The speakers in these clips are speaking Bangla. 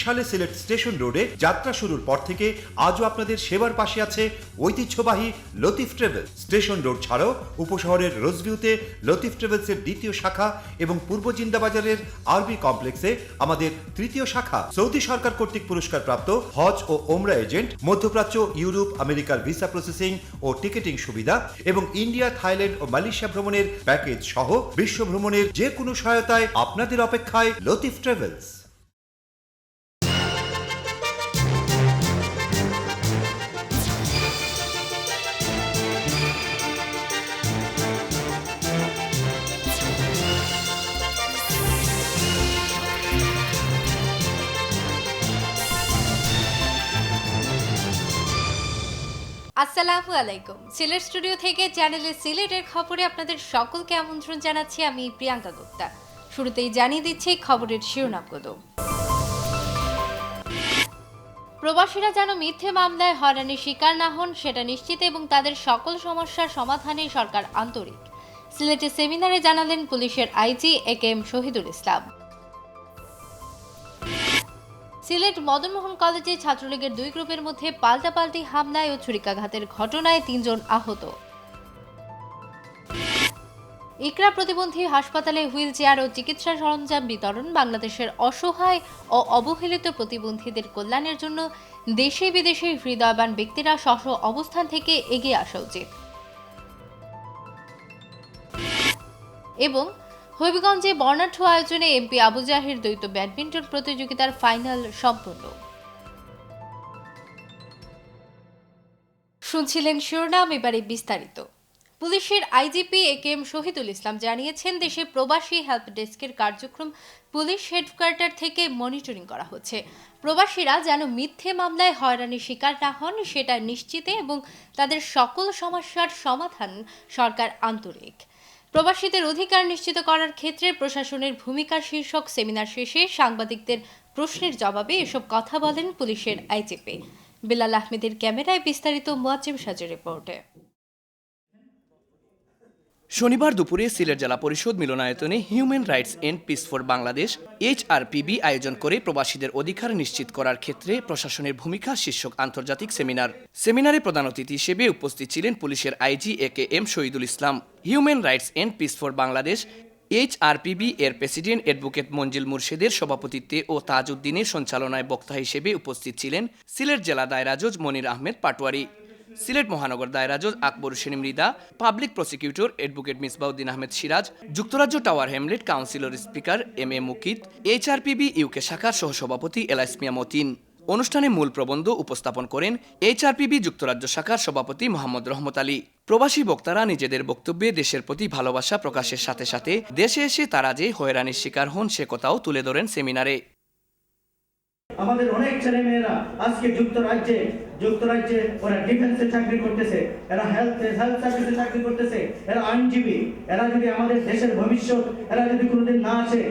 সালে সিলেট স্টেশন রোডে যাত্রা শুরুর পর থেকে আজও আপনাদের সেবার পাশে আছে ঐতিহ্যবাহী লতিফ ট্রাভেলস। স্টেশন রোড ছাড়াও উপশহরের রোজভিউতে লতিফ ট্রাভেলসের দ্বিতীয় শাখা এবং পূর্ব জিন্দাবাজারের আরবি কমপ্লেক্সে আমাদের তৃতীয় শাখা। সৌদি সরকার কর্তৃক পুরস্কারপ্রাপ্ত হজ ও ওমরা এজেন্ট, মধ্যপ্রাচ্য, ইউরোপ, আমেরিকার ভিসা প্রসেসিং ও টিকেটিং সুবিধা এবং ইন্ডিয়া, থাইল্যান্ড ও মালয়েশিয়া ভ্রমণের প্যাকেজ সহ বিশ্ব ভ্রমণের যে কোনো সহায়তায় আপনাদের অপেক্ষায় লতিফ ট্রাভেলস। আসসালামু আলাইকুম। সিলেট স্টুডিও থেকে চ্যানেলে সিলেটের খবরে আপনাদের সকলকে আমন্ত্রণ জানাচ্ছি আমি প্রিয়াঙ্কা গুপ্তা। শুরুতেই জানিয়ে দিচ্ছি খবরের শিরোনামগুলো। প্রবাসীরা যেন মিথ্যে মামলায় হয়রানির শিকার না হন সেটা নিশ্চিত এবং তাদের সকল সমস্যার সমাধানে সরকার আন্তরিক। সিলেটে সেমিনারে জানালেন পুলিশের আইজি একেএম শহীদুল ইসলাম। সিলেট মদনমোহন কলেজে ছাত্রলীগের দুই গ্রুপের মধ্যে পাল্টাপাল্টি হামলায় ও ছুরিকাঘাতের ঘটনায় ৩ জন আহত। ইকরা প্রতিবন্ধী হাসপাতালে হুইল চেয়ার ও চিকিৎসা সরঞ্জাম বিতরণ। বাংলাদেশের অসহায় ও অবহেলিত প্রতিবন্ধীদের কল্যাণের জন্য দেশে বিদেশে হৃদয়বান ব্যক্তিরা স্ব অবস্থান থেকে এগিয়ে আসা উচিত। এবং হবিগঞ্জে বর্ণাঢ্য আয়োজনে এমপি আবু জাহির দ্বৈত ব্যাডমিন্টন প্রতিযোগিতার ফাইনাল সম্পন্ন। শুনছিলেন শিরোনাম, এবারে বিস্তারিত। পুলিশের আইজিপি একেএম শহীদুল ইসলাম জানিয়েছেন, দেশে প্রবাসী হেল্প ডেস্কের কার্যক্রম পুলিশ হেডকোয়ার্টার থেকে মনিটরিং করা হচ্ছে। প্রবাসীরা যেন মিথ্যে মামলায় হয়রানির শিকার না হন সেটা নিশ্চিতে এবং তাদের সকল সমস্যার সমাধান সরকার আন্তরিক। প্রবাসীদের অধিকার নিশ্চিত করার ক্ষেত্রে প্রশাসনের ভূমিকা শীর্ষক সেমিনার শেষে সাংবাদিকদের প্রশ্নের জবাবে এসব কথা বলেন পুলিশের আইজিপি। বিলাল আহমেদের ক্যামেরায় বিস্তারিত মুয়াজ্জেম সাজের রিপোর্টে। শনিবার দুপুরে সিলেট জেলা পরিষদ মিলনায়তনে human rights and peace for Bangladesh HRPB আয়োজন করে প্রবাসীদের অধিকার নিশ্চিত করার ক্ষেত্রে প্রশাসনের ভূমিকা শীর্ষক আন্তর্জাতিক সেমিনারে প্রধান অতিথি হিসেবে উপস্থিত ছিলেন পুলিশের IG AKM Shahidul Islam. Human rights and peace for Bangladesh HRPB এর প্রেসিডেন্ট অ্যাডভোকেট মঞ্জিল মুর্শেদের সভাপতিত্বে ও তাজউদ্দিনের সঞ্চালনায় বক্তা হিসেবে উপস্থিত ছিলেন সিলেট জেলা দায়রা জজ মনির আহমেদ পাটোয়ারি, সিলেট মহানগর দায়রা জজ Akbar Hossain Mridha, public prosecutor advocate Misbauddin Ahmed Siraj, যুক্তরাজ্য Tower Hamlet councillor speaker M A Mukit, HRPB UK শাখার সহসভাপতি এলাইস মিয়া মতিন। অনুষ্ঠানে মূল প্রবন্ধ উপস্থাপন করেন HRPB যুক্তরাজ্য শাখার সভাপতি মোহাম্মদ রহমত আলী। প্রবাসী বক্তারা নিজেদের বক্তব্যে দেশের প্রতি ভালোবাসা প্রকাশের সাথে সাথে দেশে এসে তারা যে হয়রানির শিকার হন সে কথাও তুলে ধরেন সেমিনারে। আমাদের অনেক ছেলে মেয়েরা আজকে যুক্তরাজ্যে ওরা ডিফেন্সে চাকরি করতেছে, এরা হেলথ সার্ভিসে চাকরি করতেছে, এরা আইনজীবী। এরা যদি আমাদের দেশের ভবিষ্যৎ, এরা যদি কোনোদিন না আসে,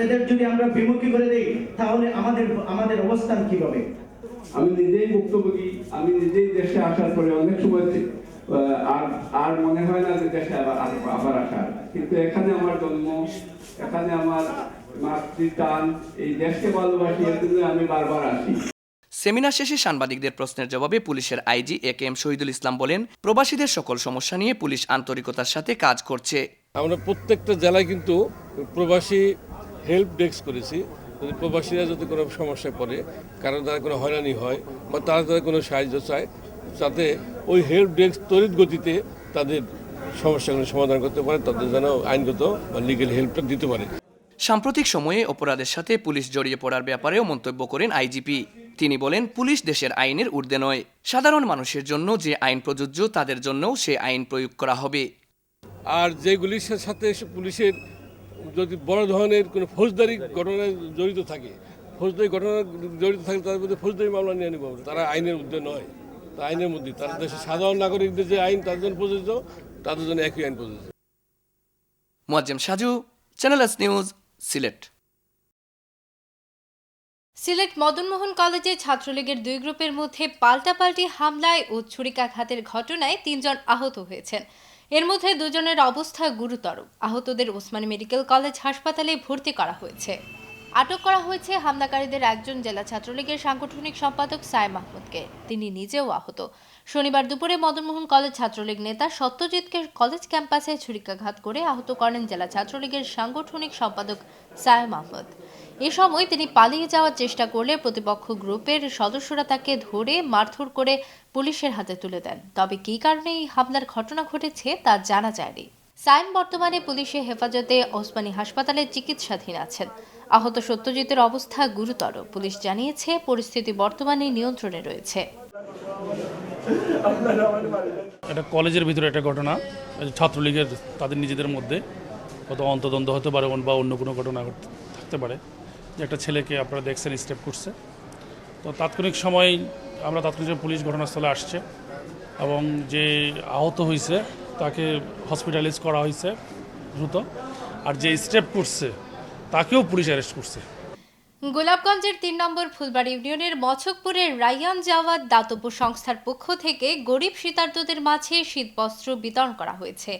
এদের যদি আমরা বিমুখী করে দেই, তাহলে আমাদের অবস্থান কি হবে? আমি নিজেই ভুক্তভোগী। আমি নিজেই দেশে আসার পরে অনেক সময় আর মনে হয় না যে দেশে আবার আসার, কিন্তু এখানে আমার জন্ম, এখানে আমার মাতৃটান, এই দেশকে ভালোবাসি, এর জন্য আমি বারবার আসি। সেমিনার শেষে সাংবাদিকদের প্রশ্নের জবাবে পুলিশের আইজি একেএম শহীদুল ইসলাম বলেন, প্রবাসীদের সকল সমস্যা নিয়ে পুলিশ আন্তরিকতার সাথে কাজ করছে। আমরা প্রত্যেকটা জেলায় কিন্তু প্রবাসী হেল্প ডেস্ক করেছি। যদি প্রবাসীরা যদি কোনো সমস্যায় পড়ে, কারণ তারা কোনো হয়রানি হয় বা তারা কোনো সাহায্য চায়, যাতে ওই হেল্প ডেস্ক তড়িৎ গতিতে তাদের সমস্যাগুলো সমাধান করতে পারে, তাদের যেন আইনগত বা লিগ্যাল হেল্পটা দিতে পারে। সাম্প্রতিক সময়ে অপরাধের সাথে পুলিশ জড়িয়ে পড়ার ব্যাপারেও মন্তব্য করেন আইজিপি। তিনি বলেন, পুলিশ দেশের আইনের ঊর্ধ্বে নয়, সাধারণ মানুষের জন্য যে আইন প্রযোজ্য তাদের জন্যও সে আইন প্রয়োগ করা হবে। আর যেগুলির সাথে পুলিশের যদি বড় ধরনের কোনো ফৌজদারি ঘটনায় জড়িত থাকে তাদের মধ্যে ফৌজদারি মামলা নিয়ে নেব। তারা আইনের ঊর্ধ্বে নয়, তা আইনের মধ্যে তারা দেশের সাধারণ নাগরিকদের যে আইন তাদের জন্য প্রযোজ্য, তাদের জন্য একই আইন প্রযোজ্য। Muazzem Saju, channel S news, Sylhet. Sylhet Madanmohan কলেজে ছাত্রলীগের দুই গ্রুপের মধ্যে পাল্টাপাল্টি হামলায় ও ছুরিকাঘাতের ঘটনায় ৩ জন আহত হয়েছেন। এর মধ্যে 2 জনের অবস্থা গুরুতর। আহতদের ওসমানী মেডিকেল কলেজ হাসপাতালে ভর্তি করা হয়েছে। আটক করা হয়েছে হামলাকারীদের একজন জেলা ছাত্রলীগের সাংগঠনিক সম্পাদক সায়েম মাহমুদকে। তিনি নিজেও আহত। শনিবার দুপুরে মদনমোহন কলেজ ছাত্রলীগ নেতা সত্যজিৎকে কলেজ ক্যাম্পাসে ছুরিকাঘাত করে আহত করেন জেলা ছাত্রলীগের সাংগঠনিক সম্পাদক সায়েম মাহমুদ। এ সময় তিনি পালিয়ে যাওয়ার চেষ্টা করলে প্রতিপক্ষ গ্রুপের সদস্যরা তাকে ধরে মারধর করে পুলিশের হাতে তুলে দেন। তবে কী কারণে এই হামলার ঘটনা ঘটেছে তা জানা যায়নি। সায়েম বর্তমানে পুলিশের হেফাজতে ওসমানী হাসপাতালে চিকিৎসাধীন আছেন। আহত সত্যজিতের অবস্থা গুরুতর। পুলিশ জানিয়েছে পরিস্থিতি বর্তমানে নিয়ন্ত্রণে রয়েছে। এটা কলেজের ভিতরে একটা ঘটনা, ছাত্রলীগের তাদের নিজেদের মধ্যে কত অন্তদ্বন্দ্ব হতে পারে বা অন্য কোনো ঘটনা থাকতে পারে, যে একটা ছেলেকে আপনারা দেখছেন স্টেপ করছে। তো তাৎক্ষণিক সময় তাৎক্ষণিক পুলিশ ঘটনাস্থলে আসছে এবং যে আহত হয়েছে তাকে হসপিটালাইজ করা হয়েছে দ্রুত, আর যে স্টেপ করছে তাকেও পুলিশ অ্যারেস্ট করছে। গোলাপগঞ্জের ৩ নম্বর ফুলবাড়ি ইউনিয়নের মছকপুরের রায়ান জাওয়াদ দাতব্য সংস্থার পক্ষ থেকে গরিব শীতার্তদের মাঝে শীতবস্ত্র বিতরণ করা হয়েছে।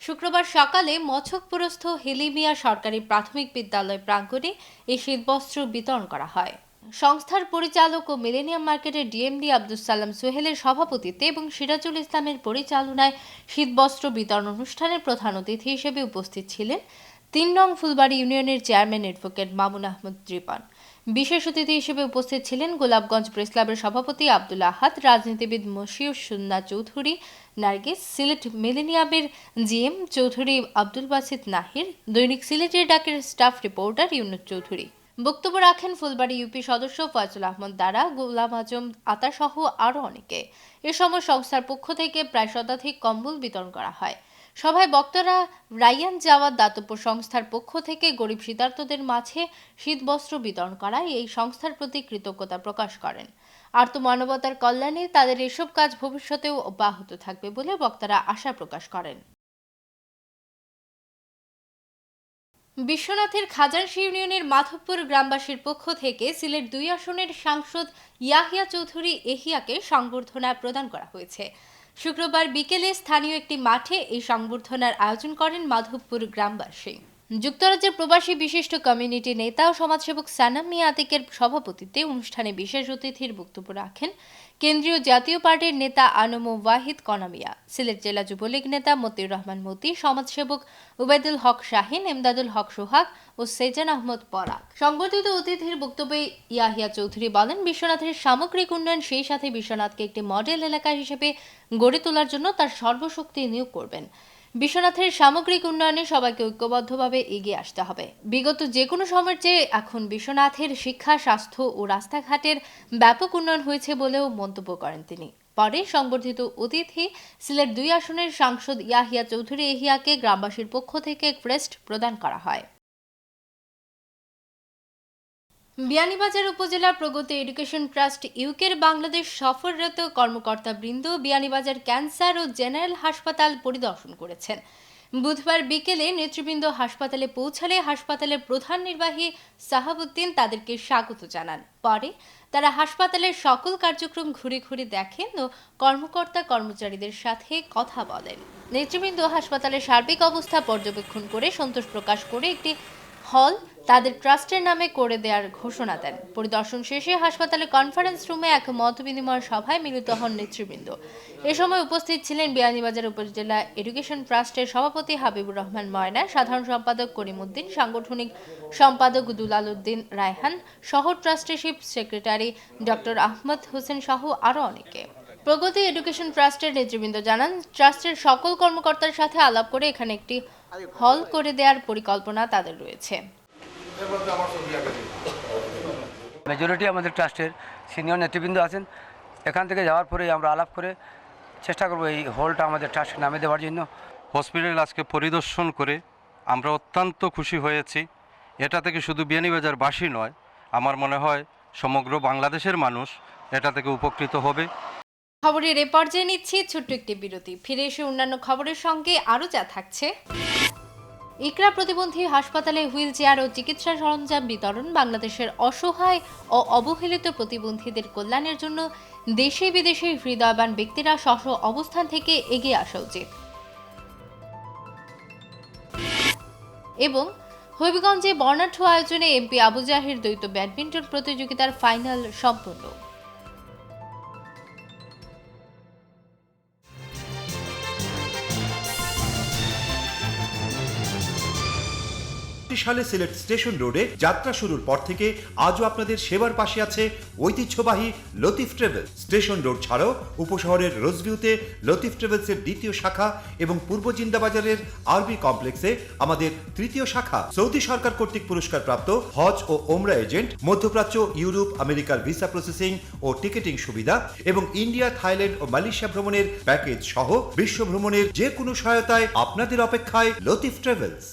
শুক্রবার সকালে মছকপুরস্থ হেলিমিয়া সরকারি প্রাথমিক বিদ্যালয় প্রাঙ্গণে এই শীতবস্ত্র বিতরণ করা হয়। সংস্থার পরিচালক ও মিলেনিয়াম মার্কেটের ডিএমডি আব্দুস সালাম সোহেলের সভাপতিত্বে এবং সিরাজুল ইসলামের পরিচালনায় শীতবস্ত্র বিতরণ অনুষ্ঠানের প্রধান অতিথি হিসেবে উপস্থিত ছিলেন ৩ নং ফুলবাড়ি ইউনিয়নের চেয়ারম্যান অ্যাডভোকেট মামুন আহমদ রিপন। বিশেষ অতিথি হিসেবে উপস্থিত ছিলেন গোলাপগঞ্জ প্রেস ক্লাবের সভাপতি আব্দুল আহাদ, রাজনীতিবিদ মশিউর সুন্না চৌধুরী নার্গিস, সিলেট মিলেনিয়ামের জিএম চৌধুরী আব্দুল বাসিত নাহির, দৈনিক সিলেটের ডাকের স্টাফ রিপোর্টার ইউনুস চৌধুরী। বক্তব্য রাখেন ফুলবাড়ি ইউপি সদস্য ফয়জুল আহমদ দারা, গোলাম আজম আতা সহ আরও অনেকে। এ সময় সংস্থার পক্ষ থেকে প্রায় শতাধিক কম্বল বিতরণ করা হয়। সভায় বক্তারা রায়ান জাওয়াদ দাতব্য সংস্থার পক্ষ থেকে গরিব শীতার্তদের মাঝে শীতবস্ত্র বিতরণ করায় এই সংস্থার প্রতি কৃতজ্ঞতা প্রকাশ করেন। আর্ত মানবতার কল্যাণে তাদের এসব কাজ ভবিষ্যতেও অব্যাহত থাকবে বলে বক্তারা আশা প্রকাশ করেন। বিশ্বনাথের খাজানশী ইউনিয়নের মাধবপুর গ্রামবাসীর পক্ষ থেকে সিলেট ২ আসনের সাংসদ ইয়াহিয়া চৌধুরী এহিয়াকে সংবর্ধনা প্রদান করা হয়েছে। শুক্রবার বিকেলে স্থানীয় একটি মাঠে এই সংবর্ধনার আয়োজন করেন মাধবপুর গ্রামবাসী। যুক্তরাজ্যের প্রবাসী বিশিষ্ট কমিউনিটি নেতা ও সমাজসেবক সানাম মিয়া আতিকের সভাপতিত্বে অনুষ্ঠানে বিশেষ অতিথির বক্তব্য রাখেন কেন্দ্রীয় জাতীয় পার্টির নেতা আনম ওয়াহিদ কনামিয়া, সিলেট জেলা যুবলীগ নেতা মতিউর রহমান মতি, সমাজসেবক উবাইদুল হক শাহিন, এমদাদুল হক সোহাগ ও সেজান আহমদ পরাগ। সংবর্ধিত অতিথির বক্তব্যে ইয়াহিয়া চৌধুরী বলেন, বিশ্বনাথের সামগ্রিক উন্নয়ন, সেই সাথে বিশ্বনাথকে একটি মডেল এলাকা হিসেবে গড়ে তোলার জন্য তার সর্বশক্তি নিয়োগ করবেন। বিশ্বনাথের সামগ্রিক উন্নয়নে সবাইকে ঐক্যবদ্ধভাবে এগিয়ে আসতে হবে। বিগত যে কোনো সময়ের চেয়ে এখন বিশ্বনাথের শিক্ষা, স্বাস্থ্য ও রাস্তাঘাটের ব্যাপক উন্নয়ন হয়েছে বলেও মন্তব্য করেন তিনি। পরে সংবর্ধিত অতিথি সিলেট ২ আসনের সাংসদ ইয়াহিয়া চৌধুরী এহিয়াকে গ্রামবাসীর পক্ষ থেকে ক্রেস্ট প্রদান করা হয়। বিয়ানীবাজার উপজেলার প্রগতি এডুকেশন ট্রাস্ট ইউকের বাংলাদেশ সফররত কর্মকর্তাবৃন্দ বিয়ানীবাজার ক্যান্সার ও জেনারেল হাসপাতাল পরিদর্শন করেছেন। বুধবার বিকেলে নেতৃবৃন্দ হাসপাতালে পৌঁছালে হাসপাতালের প্রধান নির্বাহী সাহাবুদ্দিন তাদেরকে স্বাগত জানান। পরে তারা হাসপাতালের সকল কার্যক্রম ঘুরে ঘুরে দেখেন ও কর্মকর্তা কর্মচারীদের সাথে কথা বলেন। নেতৃবৃন্দ হাসপাতালের সার্বিক অবস্থা পর্যবেক্ষণ করে সন্তোষ প্রকাশ করে একটি হল তাদের ট্রাস্টের নামে করে দেওয়ার ঘোষণা দেন। পরিদর্শন শেষে হাসপাতালের কনফারেন্স রুমে এক মতবিনিময় সভায় মিলিত হন নেতৃবৃন্দ। এ সময় উপস্থিত ছিলেন বিয়ানীবাজার উপজেলা এডুকেশন ট্রাস্টের সভাপতি হাবিবুর রহমান ময়না, সাধারণ সম্পাদক করিমউদ্দিন, সাংগঠনিক সম্পাদক দুলাল উদ্দিন রায়হান, শহর trusteeship secretary doctor Ahmad Hossain সহ আরও অনেকে। প্রগতি এডুকেশন ট্রাস্টের নেতৃবৃন্দ জানান, ট্রাস্টের সকল কর্মকর্তার সাথে আলাপ করে এখানে একটি হল করে দেওয়ার পরিকল্পনা তাদের রয়েছে। মেজরিটি আমাদের ট্রাস্টের সিনিয়র নেতৃবৃন্দ আছেন। এখান থেকে যাওয়ার পরে আমরা আলাপ করে চেষ্টা করব এই হলটা আমাদের ট্রাস্টের নামে দেওয়ার জন্য। হসপিটাল আজকে পরিদর্শন করে আমরা অত্যন্ত খুশি হয়েছি। এটা থেকে শুধু বিয়ানীবাজারবাসী নয়, আমার মনে হয় সমগ্র বাংলাদেশের মানুষ এটা থেকে উপকৃত হবে। খবরের এ পর্যায়ে নিচ্ছি ছোট্ট একটি বিরতি। ফিরে এসে অন্যান্য খবরের সঙ্গে আরও যা থাকছে। ইকরা প্রতিবন্ধী হাসপাতালে হুইল চেয়ার ও চিকিৎসা সরঞ্জাম বিতরণ। বাংলাদেশের অসহায় ও অবহেলিত প্রতিবন্ধীদের কল্যাণের জন্য দেশে বিদেশে হৃদয়বান ব্যক্তিরা স্ব অবস্থান থেকে এগিয়ে আসা উচিত। এবং হবিগঞ্জে বর্ণাঢ্য আয়োজনে এমপি আবু জাহির দ্বৈত ব্যাডমিন্টন প্রতিযোগিতার ফাইনাল সম্পন্ন। সালে সিলেট স্টেশন রোডে যাত্রা শুরুর পর থেকে আজও আপনাদের সেবার পাশে আছে ঐতিহ্যবাহী লতিফ ট্রাভেলস। স্টেশন রোড ছাড়াও উপশহরের রোজভিউতে লতিফ ট্রাভেলসের দ্বিতীয় শাখা এবং পূর্ব জিন্দাবাজারের আরবি কমপ্লেক্সে আমাদের তৃতীয় শাখা। সৌদি সরকার কর্তৃক পুরস্কারপ্রাপ্ত হজ ও ওমরা এজেন্ট, মধ্যপ্রাচ্য, ইউরোপ, আমেরিকার ভিসা প্রসেসিং ও টিকেটিং সুবিধা এবং ইন্ডিয়া, থাইল্যান্ড ও মালয়েশিয়া ভ্রমণের প্যাকেজ সহ বিশ্ব ভ্রমণের যে কোনো সহায়তায় আপনাদের অপেক্ষায় লতিফ ট্রাভেলস।